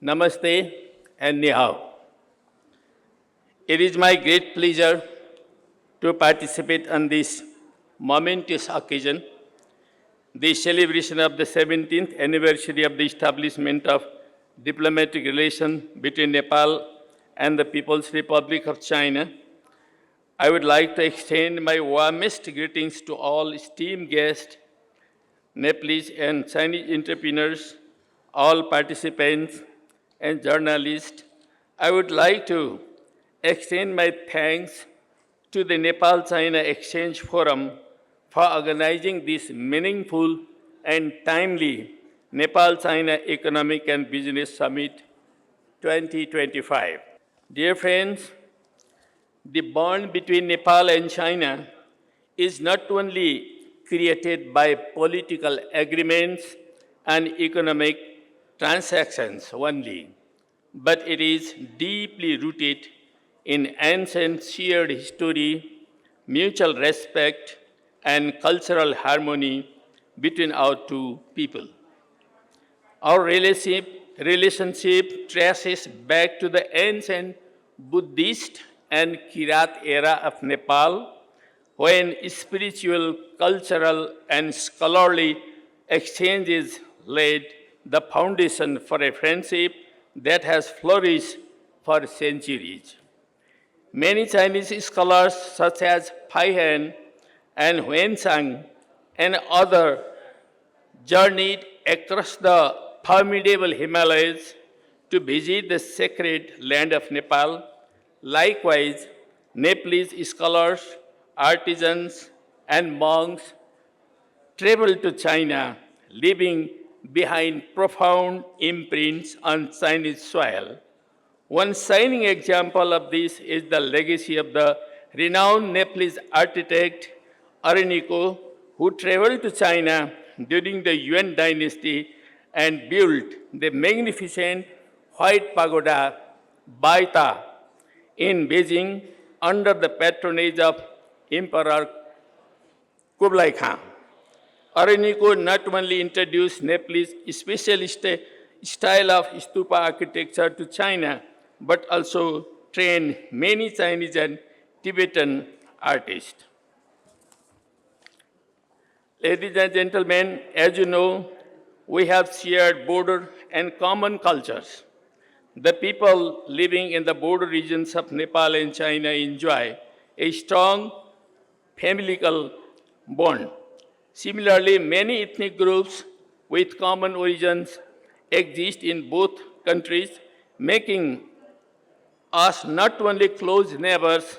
Namaste and Ni Hao. It is my great pleasure to participate on this momentous occasion, the celebration of the 17th anniversary of the establishment of diplomatic relations between Nepal and the People's Republic of China. I would like to extend my warmest greetings to all esteemed guests, Nepalese and Chinese entrepreneurs, all participants, and journalists. I would like to extend my thanks to the Nepal-China Exchange Forum for organizing this meaningful and timely Nepal-China Economic and Business Summit 2025. Dear friends, the bond between Nepal and China is not only created by political agreements and economic transactions only, but it is deeply rooted in ancient shared history, mutual respect, and cultural harmony between our two people. Our relationship traces back to the ancient Buddhist and Kirat era of Nepal, when spiritual, cultural, and scholarly exchanges laid the foundation for a friendship that has flourished for centuries. Many Chinese scholars, such as Pai Han and Huensang and others, journeyed across the formidable Himalayas to visit the sacred land of Nepal. Likewise, Nepalese scholars, artisans, and monks traveled to China, leaving behind profound imprints on Chinese soil. One shining example of this is the legacy of the renowned Nepalese architect Araniko, who traveled to China during the Yuan dynasty and built the magnificent White Pagoda Baita in Beijing under the patronage of Emperor Kublai Khan. Araniko not only introduced Nepalese specialist style of stupa architecture to China, but also trained many Chinese and Tibetan artists. Ladies and gentlemen, as you know, we have shared border and common cultures. The people living in the border regions of Nepal and China enjoy a strong familial bond. Similarly, many ethnic groups with common origins exist in both countries, making us not only close neighbors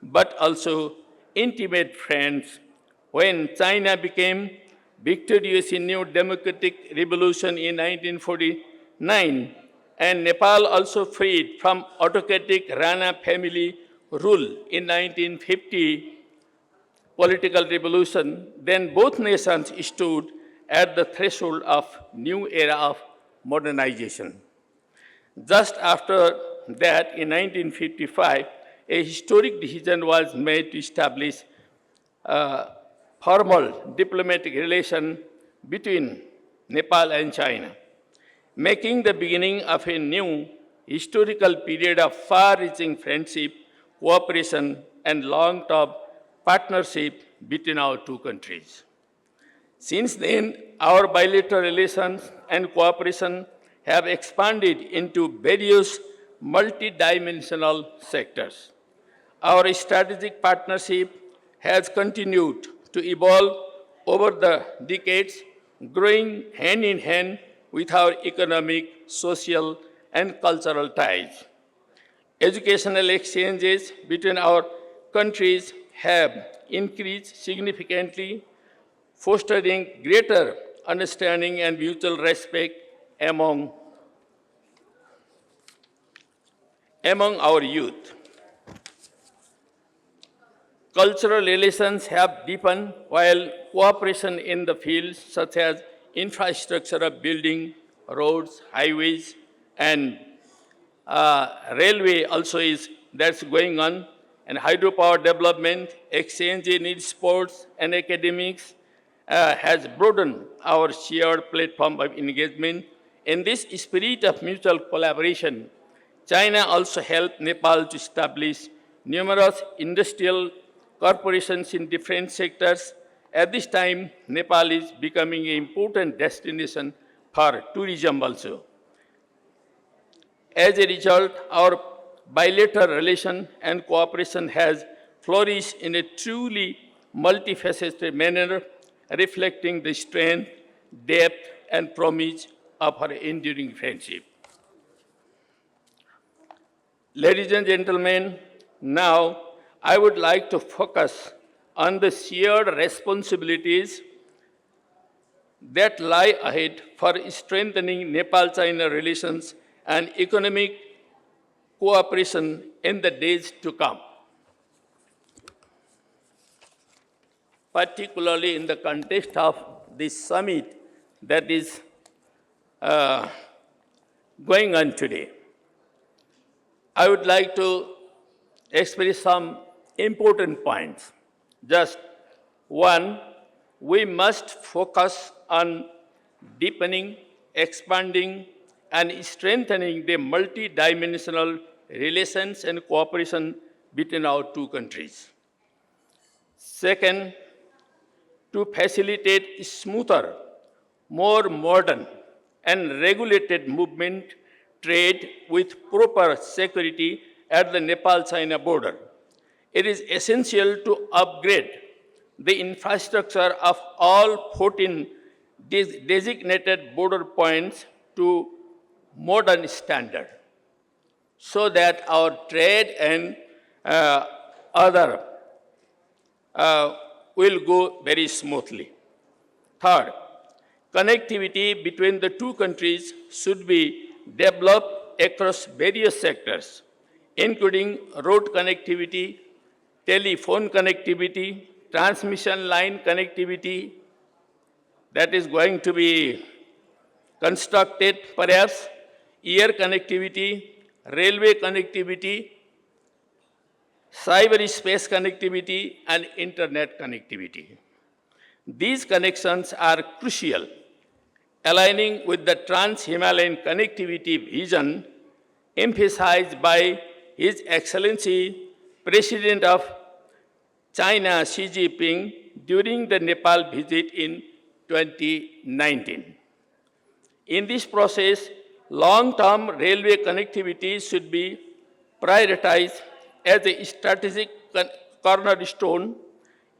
but also intimate friends. When China became victorious in new democratic revolution in 1949, and Nepal also freed from autocratic Rana family rule in 1950 political revolution, then both nations stood at the threshold of new era of modernization. Just after that, in 1955, a historic decision was made to establish formal diplomatic relation between Nepal and China, making the beginning of a new historical period of far-reaching friendship, cooperation, and long-term partnership between our two countries. Since then, our bilateral relations and cooperation have expanded into various multidimensional sectors. Our strategic partnership has continued to evolve over the decades, growing hand in hand with our economic, social, and cultural ties. Educational exchanges between our countries have increased significantly, fostering greater understanding and mutual respect among our youth. Cultural relations have deepened, while cooperation in the fields such as infrastructure of building, roads, highways, and railway also that's going on, and hydropower development, exchange in sports and academics has broadened our shared platform of engagement, In this spirit of mutual collaboration, China also helped Nepal to establish numerous industrial corporations in different sectors. At this time, Nepal is becoming an important destination for tourism also. As a result, our bilateral relation and cooperation has flourished in a truly multifaceted manner, reflecting the strength, depth, and promise of our enduring friendship. Ladies and gentlemen, now I would like to focus on the shared responsibilities that lie ahead for strengthening Nepal-China relations and economic cooperation in the days to come, particularly in the context of this summit that is going on today. I would like to express some important points. Just one, we must focus on deepening, expanding, and strengthening the multidimensional relations and cooperation between our two countries. Second, to facilitate smoother, more modern, and regulated movement, trade with proper security at the Nepal-China border. It is essential to upgrade the infrastructure of all 14 designated border points to modern standard so that our trade and other will go very smoothly. Third, connectivity between the two countries should be developed across various sectors, including road connectivity, telephone connectivity, transmission line connectivity that is going to be constructed perhaps, air connectivity, railway connectivity, cyberspace connectivity, and internet connectivity. These connections are crucial, aligning with the Trans-Himalayan connectivity vision emphasized by His Excellency President of China Xi Jinping during the Nepal visit in 2019. In this process, long-term railway connectivity should be prioritized as a strategic cornerstone.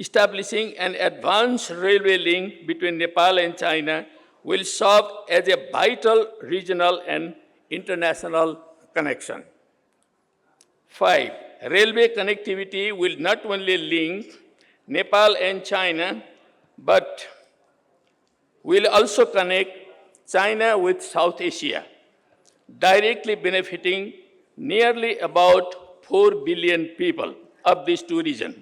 Establishing an advanced railway link between Nepal and China will serve as a vital regional and international connection. 5. Railway connectivity will not only link Nepal and China, but will also connect China with South Asia, directly benefiting nearly about 4 billion people of these two regions.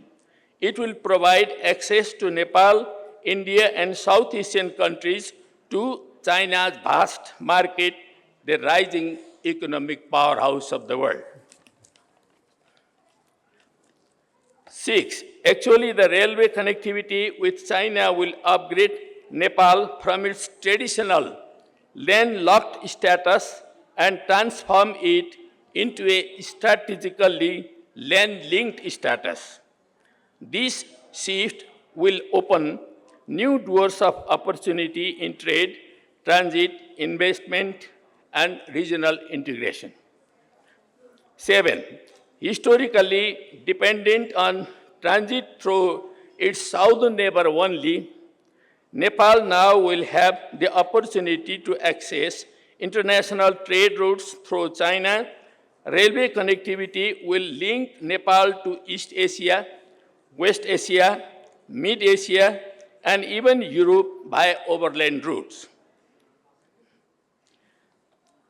It will provide access to Nepal, India, and South Asian countries to China's vast market, the rising economic powerhouse of the world. 6. Actually, the railway connectivity with China will upgrade Nepal from its traditional landlocked status and transform it into a strategically land-linked status. This shift will open new doors of opportunity in trade, transit, investment, and regional integration. 7. Historically dependent on transit through its southern neighbor only, Nepal now will have the opportunity to access international trade routes through China. Railway connectivity will link Nepal to East Asia, West Asia, Mid-Asia, and even Europe by overland routes.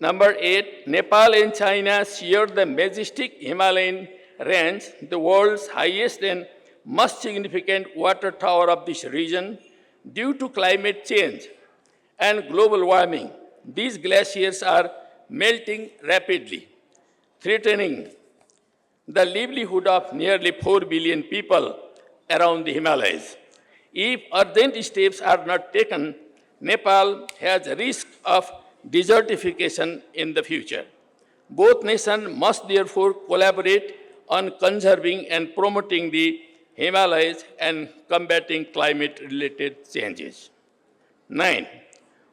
Number 8, Nepal and China share the majestic Himalayan range, the world's highest and most significant water tower of this region. Due to climate change and global warming, these glaciers are melting rapidly, threatening the livelihood of nearly 4 billion people around the Himalayas. If urgent steps are not taken, Nepal has a risk of desertification in the future. Both nations must therefore collaborate on conserving and promoting the Himalayas and combating climate-related changes. 9.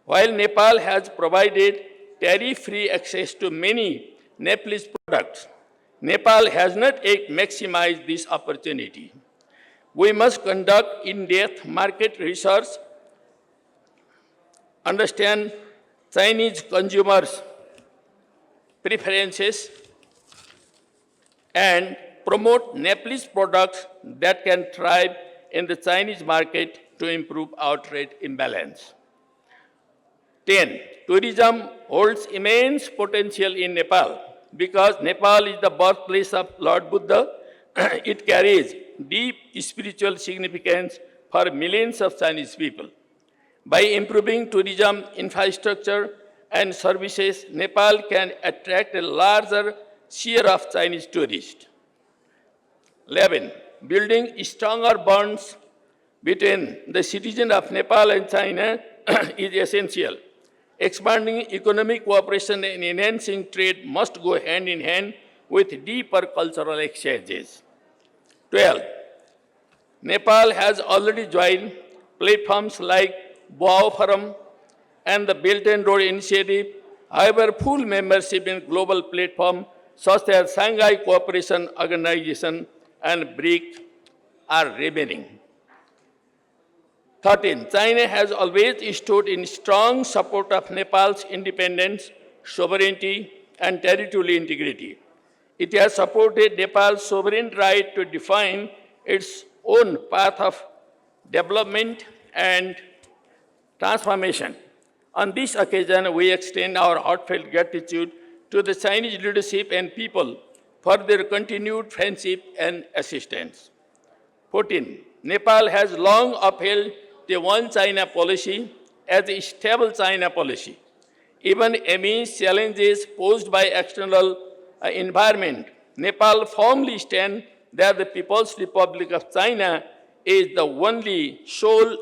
While Nepal has provided tariff-free access to many Nepalese products, Nepal has not yet maximized this opportunity. We must conduct in-depth market research, understand Chinese consumers' preferences, and promote Nepalese products that can thrive in the Chinese market to improve our trade imbalance. 10. Tourism holds immense potential in Nepal. Because Nepal is the birthplace of Lord Buddha, it carries deep spiritual significance for millions of Chinese people. By improving tourism infrastructure and services, Nepal can attract a larger share of Chinese tourists. 11. Building stronger bonds between the citizens of Nepal and China is essential. Expanding economic cooperation and enhancing trade must go hand in hand with deeper cultural exchanges. 12. Nepal has already joined platforms like Boao Forum and the Belt and Road Initiative. However, full membership in global platforms such as Shanghai Cooperation Organization and BRIC are remaining. 13. China has always stood in strong support of Nepal's independence, sovereignty, and territorial integrity. It has supported Nepal's sovereign right to define its own path of development and transformation. On this occasion, we extend our heartfelt gratitude to the Chinese leadership and people for their continued friendship and assistance. 14. Nepal has long upheld the One China policy as a stable China policy. Even amidst challenges posed by external environment, Nepal firmly stands that the People's Republic of China is the only sole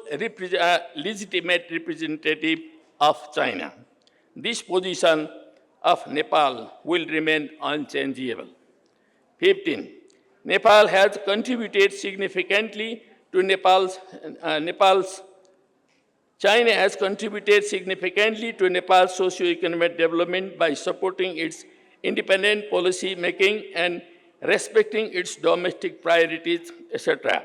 legitimate representative of China. This position of Nepal will remain unchangeable. 15. Nepal has contributed significantly to China has contributed significantly to Nepal's socio-economic development by supporting its independent policy making and respecting its domestic priorities, etc.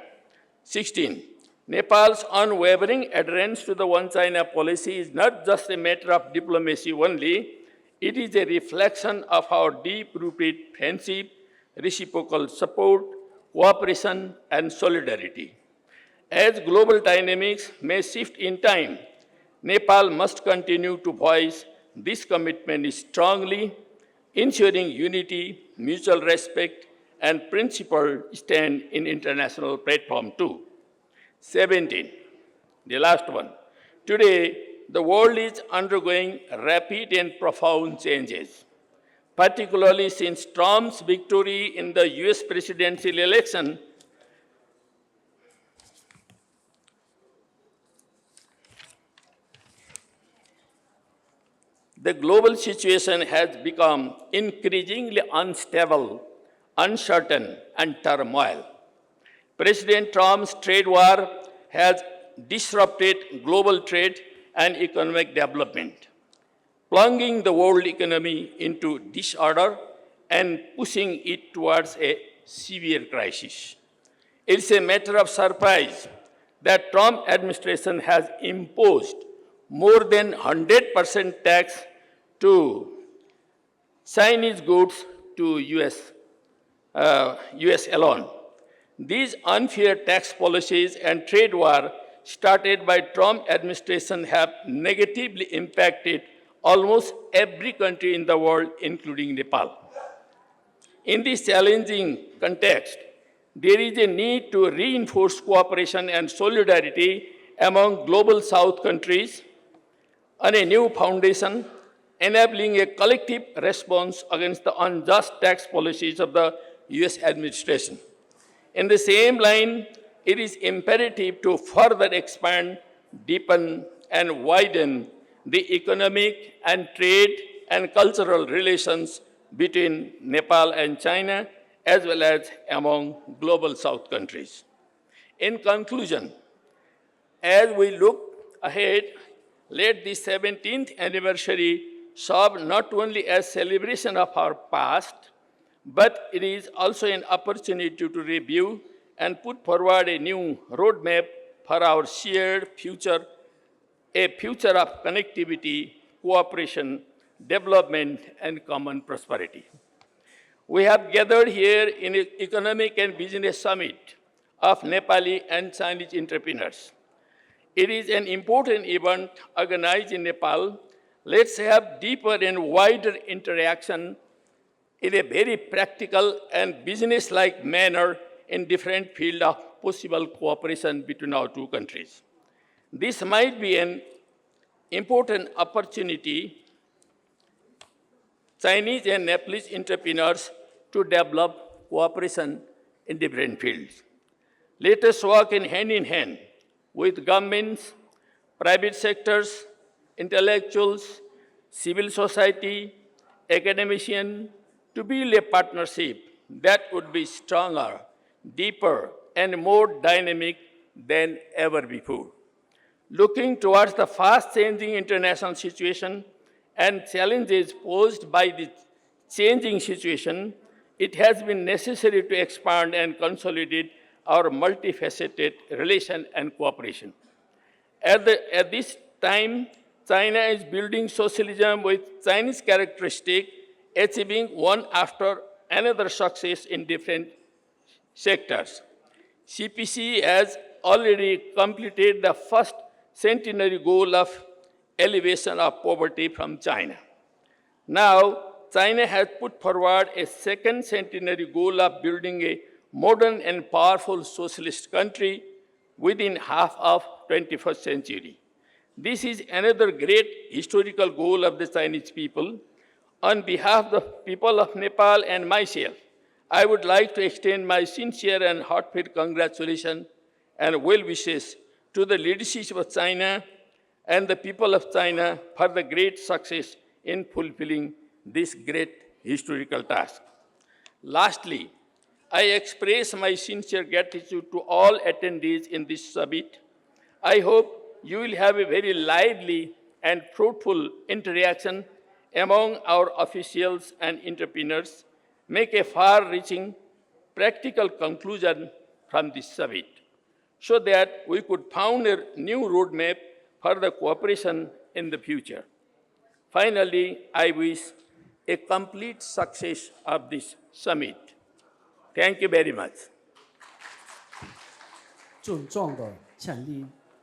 16. Nepal's unwavering adherence to the One China policy is not just a matter of diplomacy only, it is a reflection of our deep-rooted friendship, reciprocal support, cooperation, and solidarity. As global dynamics may shift in time, Nepal must continue to voice this commitment strongly, ensuring unity, mutual respect, and principled stand in international platform too. 17, the last one. Today, the world is undergoing rapid and profound changes, particularly since Trump's victory in the US presidential election. The global situation has become increasingly unstable, uncertain, and turmoil. President Trump's trade war has disrupted global trade and economic development, plunging the world economy into disorder and pushing it towards a severe crisis. It's a matter of surprise that Trump administration has imposed more than 100% tax to Chinese goods to US alone. These unfair tax policies and trade war started by Trump administration have negatively impacted almost every country in the world, including Nepal. In this challenging context, there is a need to reinforce cooperation and solidarity among global South countries on a new foundation, enabling a collective response against the unjust tax policies of the US administration. In the same line, it is imperative to further expand, deepen, and widen the economic and trade and cultural relations between Nepal and China, as well as among global South countries. In conclusion, as we look ahead, let the 17th anniversary serve not only as celebration of our past, but it is also an opportunity to review and put forward a new roadmap for our shared future, a future of connectivity, cooperation, development, and common prosperity. We have gathered here in an economic and business summit of Nepali and Chinese entrepreneurs. It is an important event organized in Nepal. Let's have deeper and wider interaction in a very practical and business-like manner in different fields of possible cooperation between our two countries. This might be an important opportunity Chinese and Nepalese entrepreneurs to develop cooperation in different fields. Let us work in hand with governments, private sectors, intellectuals, civil society, academicians, to build a partnership that would be stronger, deeper, and more dynamic than ever before. Looking towards the fast-changing international situation and challenges posed by the changing situation, it has been necessary to expand and consolidate our multifaceted relation and cooperation. At this time, China is building socialism with Chinese characteristics, achieving one after another success in different sectors. CPC has already completed the first centenary goal of elevation of poverty from China. Now, China has put forward a second centenary goal of building a modern and powerful socialist country within half of 21st century. This is another great historical goal of the Chinese people. On behalf of the people of Nepal and myself, I would like to extend my sincere and heartfelt congratulations and well wishes to the leadership of China and the people of China for the great success in fulfilling this great historical task. Lastly, I express my sincere gratitude to all attendees in this summit. I hope you will have a very lively and fruitful interaction among our officials and entrepreneurs, make a far-reaching practical conclusion from this summit, so that we could found a new roadmap for the cooperation in the future. Finally, I wish a complete success of this summit. Thank you very much. 郑重的建立